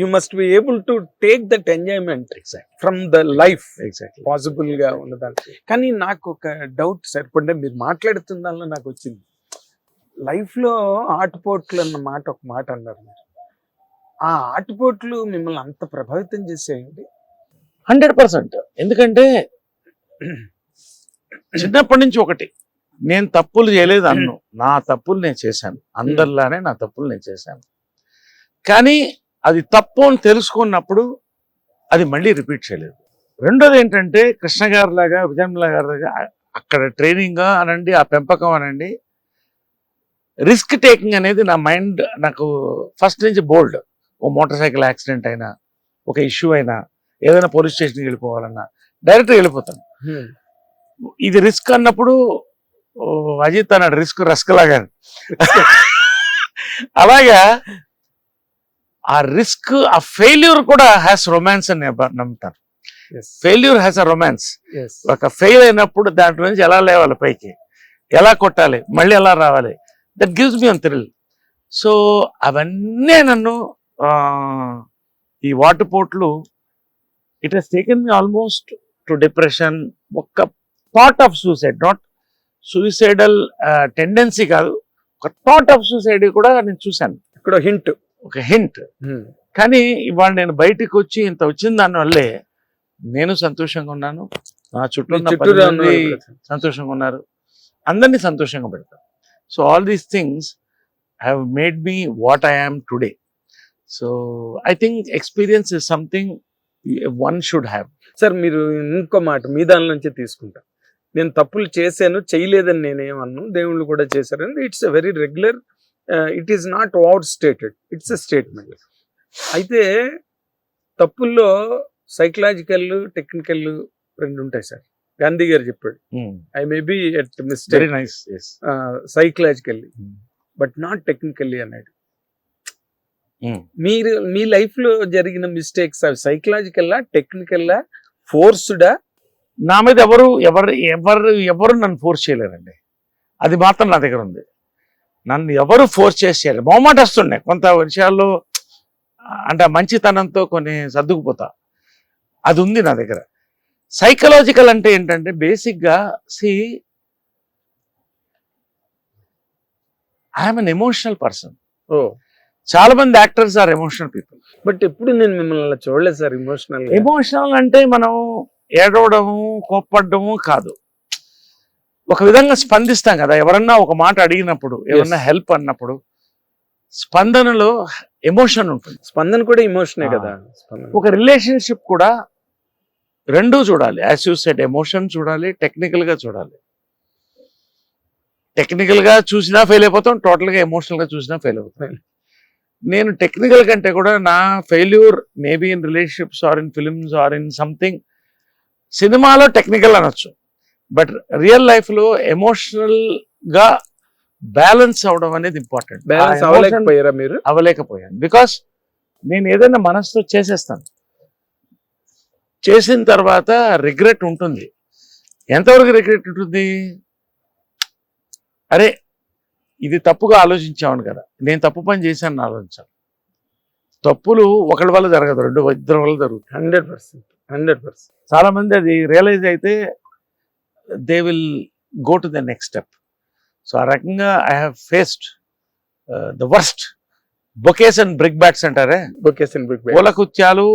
You must be able to take that enjoyment exact from the life exactly. Possible గా ఉన్నదాన్ని. కానీ నాకు ఒక డౌట్ సార్, ఇప్పుడు మీరు మాట్లాడుతున్న దానిలో నాకు వచ్చింది, లైఫ్ లో ఆటుపోట్లు అన్న మాట ఒక మాట అన్నారు మీరు. ఆ ఆటుపోట్లు మిమ్మల్ని అంత ప్రభావితం చేసేయండి? 100%. ఎందుకంటే చిన్నప్పటి నుంచి ఒకటి, నేను తప్పులు చేయలేదు అన్ను, నా తప్పులు నేను చేశాను, అందరిలానే నా తప్పులు నేను చేశాను. కానీ అది తప్పు అని తెలుసుకున్నప్పుడు అది మళ్ళీ రిపీట్ చేయలేదు. రెండోది ఏంటంటే కృష్ణ గారి లాగా, విజయన్మల గారి లాగా అక్కడ ట్రైనింగ్ అనండి, ఆ పెంపకం అనండి, రిస్క్ టేకింగ్ అనేది నా మైండ్ నాకు ఫస్ట్ నుంచి బోల్డ్. ఓ మోటార్ సైకిల్ యాక్సిడెంట్ అయినా, ఒక ఇష్యూ అయినా, ఏదైనా పోలీస్ స్టేషన్కి వెళ్ళిపోవాలన్నా డైరెక్ట్గా వెళ్ళిపోతాను. ఇది రిస్క్ అన్నప్పుడు అజిత్ అన్నాడు రిస్క్ రస్క్ లాగా. అలాగా ఆ రిస్క్, ఆ ఫెయిల్యూర్ కూడా హ్యాస్ రొమాన్స్ అని నమ్ముతారు. Failure has a romance. ఒక ఫెయిల్ అయినప్పుడు దాంట్లో నుంచి ఎలా లేవాలి పైకి, ఎలా కొట్టాలి, మళ్ళీ ఎలా రావాలి, that gives me an thrill. So అవన్నీ నన్ను ఈ వాటుపోట్లు, it has taken me almost to depression. ఒక్క thought of suicide, not suicidal tendency కాదు, ఒక థాట్ ఆఫ్ సూసైడ్ కూడా నేను చూశాను. ఇక్కడ హింట్, ఒక హింట్. కానీ ఇవాళ నేను బయటికి వచ్చి ఇంత వచ్చిన దానివల్లే నేను సంతోషంగా ఉన్నాను, నా చుట్టూ ఉన్న 10 మంది సంతోషంగా ఉన్నారు, అందరినీ సంతోషంగా పెడతాను. So all these things have made me what I am today. So I think experience is something one should have. Sir మీరు ఇంకో మాట మీ దాని నుంచి తీసుకుంటా, నేను తప్పులు చేశాను చేయలేదని నేనేమన్ను, దేవుళ్ళు కూడా చేశారని, it's a very regular, it is not out stated, it's a statement. అయితే తప్పుల్లో సైకలాజికల్, టెక్నికల్ రెండు ఉంటాయి సార్. గాంధీ గారు చెప్పాడు, I may be at mistake psychologically but not technically అన్నాడు. మీరు మీ లైఫ్ లో జరిగిన మిస్టేక్స్ అవి సైకలాజికల్లా, టెక్నికల్లా, ఫోర్స్డా? నా మీద ఎవరు నన్ను ఫోర్స్ చేయలేరండి. అది మాత్రం నా దగ్గర ఉంది. నన్ను ఎవరు ఫోర్స్ చేసేయాలి, మొహమాట వస్తుండే కొంత విషయాల్లో, అంటే మంచితనంతో కొన్ని సర్దుకుపోతా, అది ఉంది నా దగ్గర. సైకలాజికల్ అంటే ఏంటంటే బేసిక్గా ఐఎమ్ అన్ ఎమోషనల్ పర్సన్. చాలా మంది actors are emotional people, but ఎప్పుడు నేను మిమ్మల్ని చూడలేదు సార్ ఎమోషనల్. ఎమోషనల్ అంటే మనం ఏడవడము, కోప్పడము కాదు, ఒక విధంగా స్పందిస్తాం కదా. ఎవరన్నా ఒక మాట అడిగినప్పుడు, ఎవరన్నా హెల్ప్ అన్నప్పుడు స్పందనలో ఎమోషన్ ఉంటుంది. స్పందన కూడా ఎమోషనే కదా. ఒక రిలేషన్షిప్ కూడా రెండూ చూడాలి. యాజ్ యూ సెడ్, ఎమోషన్ చూడాలి, టెక్నికల్గా చూడాలి. టెక్నికల్గా చూసినా ఫెయిల్ అయిపోతాం, టోటల్గా ఎమోషనల్గా చూసినా ఫెయిల్ అవుతాం. నేను టెక్నికల్ కంటే కూడా నా failure maybe in relationships or in films or in something, సినిమాలో టెక్నికల్ అనొచ్చు, బట్ రియల్ లైఫ్లో ఎమోషనల్గా బ్యాలెన్స్ అవడం అనేది ఇంపార్టెంట్. అవ్వలేకపోయాను బికాస్ నేను ఏదైనా మనసుతో చేసేస్తాను, చేసిన తర్వాత రిగ్రెట్ ఉంటుంది. ఎంతవరకు రిగ్రెట్ ఉంటుంది, అరే ఇది తప్పుగా ఆలోచించామని కదా, నేను తప్పు పని చేశాను ఆలోచించాను. తప్పులు ఒకళ్ళ వల్ల జరగదు, ఇద్దరు వల్ల జరుగుతుంది. 100%. చాలా మంది అది రియలైజ్ అయితే they will go to the next step. So ఆ రకంగా I have faced the worst bouquets and brick bats అంటారే, పూలకుత్యాలు,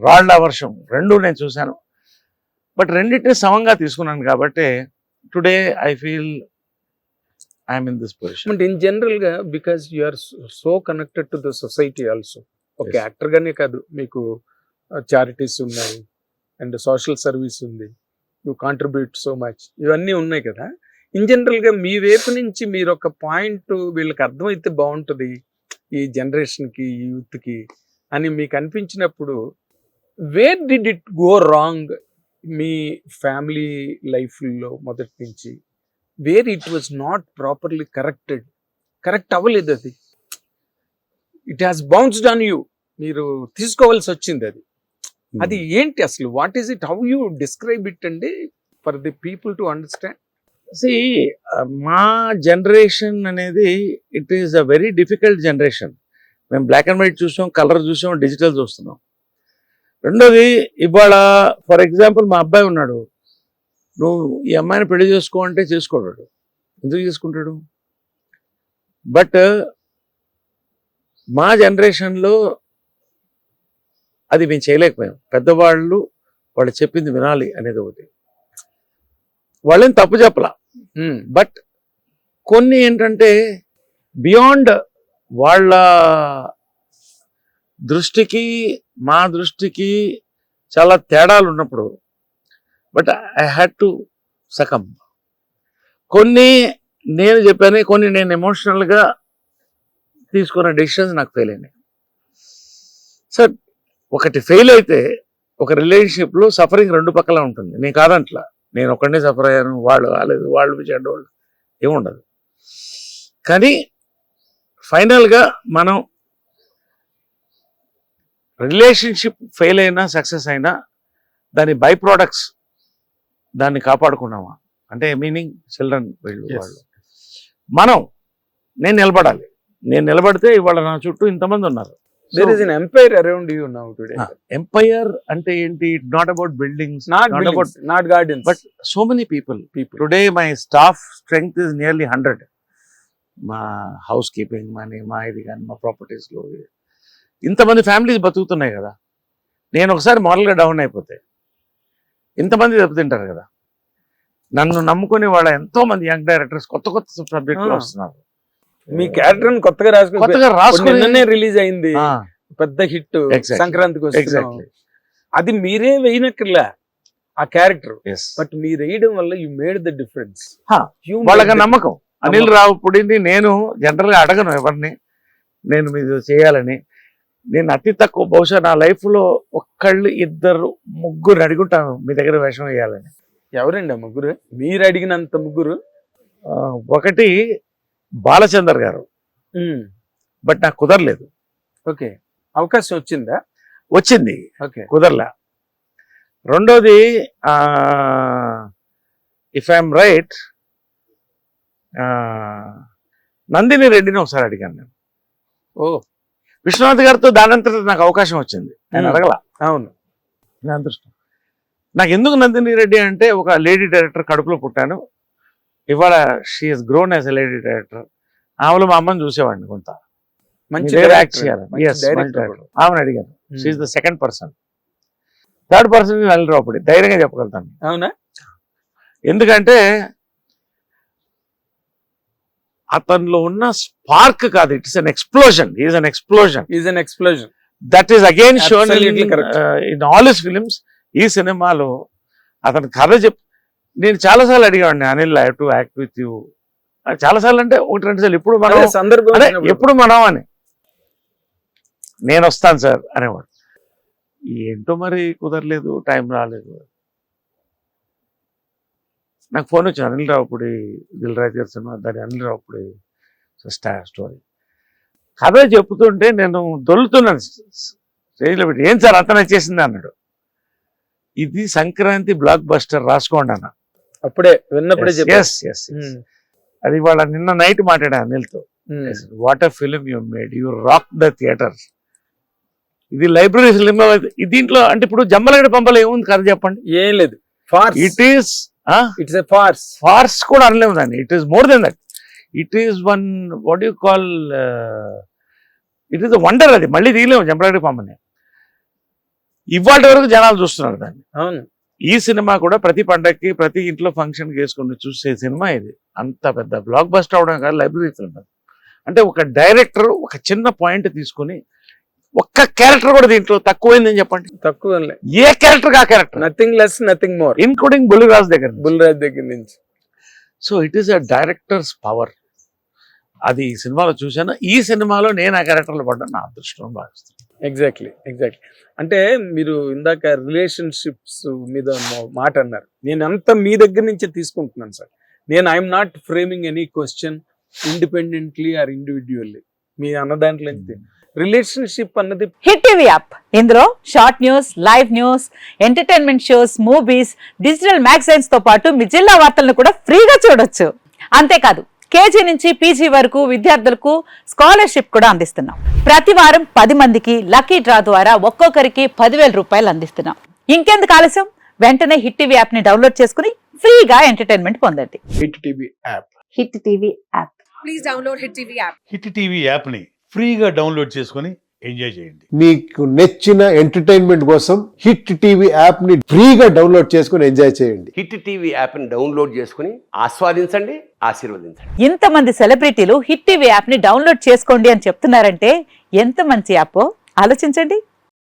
రాళ్ల వర్షం, రెండు నేను చూశాను. బట్ రెండింటిని సమంగా తీసుకున్నాను కాబట్టి today I feel I'm in this position. But in general గా because you are so connected to the society also, ఒక యాక్టర్ గానే కాదు, మీకు చారిటీస్ ఉన్నాయి అండ్ సోషల్ సర్వీస్ ఉంది, యూ కాంట్రిబ్యూట్ సో మచ్, ఇవన్నీ ఉన్నాయి కదా. ఇన్ జనరల్ గా మీ వైపు నుంచి మీరు ఒక పాయింట్ వీళ్ళకి అర్థమైతే బాగుంటుంది ఈ జనరేషన్ కి, ఈ యూత్ కి అని మీకు అనిపించినప్పుడు, where did it go wrong మీ ఫ్యామిలీ లైఫ్ లో మొదటి నుంచి, where it was not properly correct అవ్వలేదు, it has bounced on you, మీరు తీసుకోవాల్సి వచ్చింది అది ఏంటి అసలు, what is it, how you describe it అండి for the people to understand? మా జనరేషన్ అనేది it is a very difficult generation. మేము బ్లాక్ అండ్ వైట్ చూసాం, కలర్ చూసాం, డిజిటల్ చూస్తున్నాం. రెండోది, ఇవాళ ఫర్ ఎగ్జాంపుల్ మా అబ్బాయి ఉన్నాడు, నువ్వు ఈ అమ్మాయిని పెళ్లి చేసుకో అంటే చేసుకోడు. ఎందుకు చేసుకుంటాడు? బట్ మా జనరేషన్లో అది మేము చేయలేకపోయాం. పెద్దవాళ్ళు వాళ్ళు చెప్పింది వినాలి అనేది ఒకటి. వాళ్ళని తప్పు చెప్పలా, బట్ కొన్ని ఏంటంటే బియాండ్ వాళ్ళ దృష్టికి మా దృష్టికి చాలా తేడాలు ఉన్నప్పుడు, but I had to succumb. కొన్ని నేను చెప్పాను, కొన్ని నేను ఎమోషనల్గా తీసుకున్న డెసిషన్స్ నాకు ఫెయిల్ అయినాయి. సార్, ఒకటి ఫెయిల్ అయితే ఒక రిలేషన్షిప్లో సఫరింగ్ రెండు పక్కల ఉంటుంది. నేను కాదంట్లా, నేను ఒక్కడనే సఫర్ అయ్యాను, వాళ్ళు కాలేదు, వాళ్ళు చెడ్డవాళ్ళు ఏముండదు. కానీ ఫైనల్గా మనం రిలేషన్షిప్ ఫెయిల్ అయినా సక్సెస్ అయినా దాని బై ప్రోడక్ట్స్ దాన్ని కాపాడుకున్నామా అంటే మీనింగ్ చిల్డ్రన్ వాళ్ళు నేను నిలబడాలి. నేను నిలబడితే ఇవాళ నా చుట్టూ ఇంతమంది ఉన్నారు. There is an empire around you now today. Empire ante enti, not about buildings, not gardens, but so many people. Today my staff strength is nearly 100. మా housekeeping money, మా ఇది కానీ మా ప్రాపర్టీస్ లో ఇంతమంది ఫ్యామిలీస్ బతుకుతున్నాయి కదా. నేను ఒకసారి మారల్గా డౌన్ అయిపోతే ఇంతమంది దెబ్బతింటారు కదా. నన్ను నమ్ముకునే వాళ్ళ ఎంతో మంది యంగ్ డైరెక్టర్స్ కొత్త కొత్త సబ్జెక్టులు వస్తున్నారు. మీ క్యారెక్టర్ కొత్తగా రాసుకుని రిలీజ్ అయింది, పెద్ద హిట్, సంక్రాంతికి వస్తుంది. అది మీరే వేయనక్కర్లా ఆ క్యారెక్టర్, బట్ మీరు వేయడం వల్ల యు మేడ్ ద డిఫరెన్స్. వాళ్ళకి నమ్మకం. అనిల్ రావుపూడిని నేను జనరల్ గా అడగను ఎవరిని, నేను మీరు చేయాలని. నేను అతి తక్కువ, బహుశా నా లైఫ్ లో ఒక్కళ్ళు ఇద్దరు ముగ్గురు అడుగుంటాను మీ దగ్గర వేషం వేయాలని. ఎవరండి ఆ ముగ్గురు? మీరు అడిగినంత ముగ్గురు? ఒకటి బాలచందర్ గారు, బట్ నాకు కుదరలేదు. ఓకే, అవకాశం వచ్చిందా? వచ్చింది, ఓకే, కుదరలే. రెండోది ఇఫ్ ఐఎమ్ రైట్, నందిని రెడ్డిని ఒకసారి అడిగాను నేను. ఓ, విశ్వనాథ్ గారితో దానంతట నాకు అవకాశం వచ్చింది, నేను అడగల. అవును, నా అదృష్టం. నాకు ఎందుకు నందిని రెడ్డి అంటే, ఒక లేడీ డైరెక్టర్ కడుపులో పుట్టాను. ఇవాళ she has grown as a lady director. ఆమెలో మా అమ్మని చూసేవాడిని కొంత. మంచి యాక్ట్ చేయాలి. ఆమెను అడిగాను. She is the second person. Third person Anil Ravipudi, ధైర్యంగా చెప్పగలుగుతాను. అవునా? ఎందుకంటే అతనిలో ఉన్న స్పార్క్ కాదు, it's an explosion. Is an explosion. That is again shown in all his films. ఈ సినిమాలో అతను కథ నేను చాలాసార్లు అడిగాడిని, Anil I have to act with you. చాలాసార్లు అంటే ఒకటి రెండు సార్లు, ఎప్పుడు మనం ఎప్పుడు మనం అని, నేను వస్తాను సార్ అనేవాడు. ఏంటో మరి కుదరలేదు, టైం రాలేదు. నాకు ఫోన్ వచ్చింది, అనిల్ రావుపూడి దిల్ రాజు గారి సినిమా, దాని అనిల్ రావుపూడి స్టోరీ. కథ చెప్తుంటే నేను దొల్లుతున్నాను స్టేజ్లో పెట్టి. ఏం సార్ అంత నచ్చేసింది అన్నాడు. ఇది సంక్రాంతి బ్లాక్ బస్టర్, రాసుకోండి అన్న. అప్పుడే విన్నప్పుడే అది వాళ్ళ నిన్న నైట్ మాట్లాడా అనిల్తో. What a film you made, you rock the theatre. ఇది లైబ్రరీ ఫిలిం. దీంట్లో అంటే ఇప్పుడు జమ్మలగడ్డ పంపలో ఏముంది కథ చెప్పండి? ఏం లేదు. It is it's a farce కూడా అనలేము దాన్ని. It is more than that. It is one what you call, it is wonder. అది మళ్ళీ తీయలేము జమ్మలగడ్డ పంపని. ఇవాళ వరకు జనాలు చూస్తున్నారు దాన్ని. అవును. ఈ సినిమా కూడా ప్రతి పండగకి, ప్రతి ఇంట్లో ఫంక్షన్ వేసుకుని చూసే సినిమా ఇది. అంత పెద్ద బ్లాక్ బస్టర్ అవడం కాదు, లైబ్రరీ ఫిల్మ్. అంటే ఒక డైరెక్టర్ ఒక చిన్న పాయింట్ తీసుకుని, ఒక్క క్యారెక్టర్ కూడా దీంట్లో తక్కువైందని చెప్పండి. తక్కువ ఏ క్యారెక్టర్ ఆ character, nothing less nothing more, including Bulliraj దగ్గర నుంచి. So it is a director's power. అది ఈ సినిమాలో చూశాను. ఈ సినిమాలో నేను ఆ క్యారెక్టర్లో పడ్డా, నా అదృష్టం భావిస్తాను. ఎగ్జాక్ట్లీ. అంటే మీరు ఇందాక రిలేషన్షిప్స్ మీద మాట అన్నారు. నేను అంతా మీ దగ్గర నుంచే తీసుకుంటున్నాను సార్. నేను I'm not framing any question independently or individually. మీ అన్న దాంట్లో రిలేషన్షిప్ అన్నది హిట్ టీవీ యాప్. ఇందులో short news, live news, entertainment shows, movies, digital magazines తో పాటు మీ జిల్లా వార్తలను కూడా ఫ్రీగా చూడొచ్చు. అంతేకాదు కేజీ నుంచి పీజీ వరకు విద్యార్థులకు స్కాలర్షిప్ కూడా అందిస్తున్నాం. ప్రతి వారం 10 మందికి లక్కీ డ్రా ద్వారా ఒక్కొక్కరికి 10,000 రూపాయలు అందిస్తున్నాం. ఇంకెందుకు ఆలస్యం, వెంటనే హిట్ టీవీ యాప్ ని డౌన్లోడ్ చేసుకుని ఫ్రీగా ఎంటర్టైన్మెంట్ పొందండి. Hit TV app. Hit TV app. Please download Hit TV app. Hit TV యాప్ని ఫ్రీగా డౌన్లోడ్ చేసుకొని ఎంజాయ్ చేయండి. మీకు నచ్చిన ఎంటర్టైన్మెంట్ కోసం హిట్ టీవీ యాప్ ని ఫ్రీగా డౌన్లోడ్ చేసుకుని ఎంజాయ్ చేయండి. హిట్ టీవీ యాప్ని డౌన్లోడ్ చేసుకుని ఆస్వాదించండి, ఆశీర్వదించండి. ఇంతమంది సెలబ్రిటీలు హిట్ టీవీ యాప్ ని డౌన్లోడ్ చేసుకోండి అని చెప్తున్నారంటే ఎంత మంచి యాప్ ఆలోచించండి.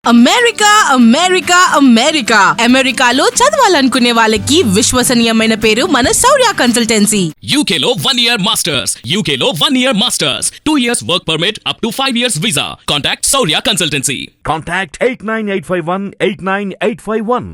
అమెరికా అమెరికా అమెరికా అమెరికాలో చదవాలనుకునే వాళ్ళకి విశ్వసనీయమైన పేరు మన శౌర్య కన్సల్టెన్సీ. UK లో 1 year masters. UK లో 1 year masters. 2 years work permit up to 5 years visa. Contact Saurya Consultancy. Contact 89851 89851.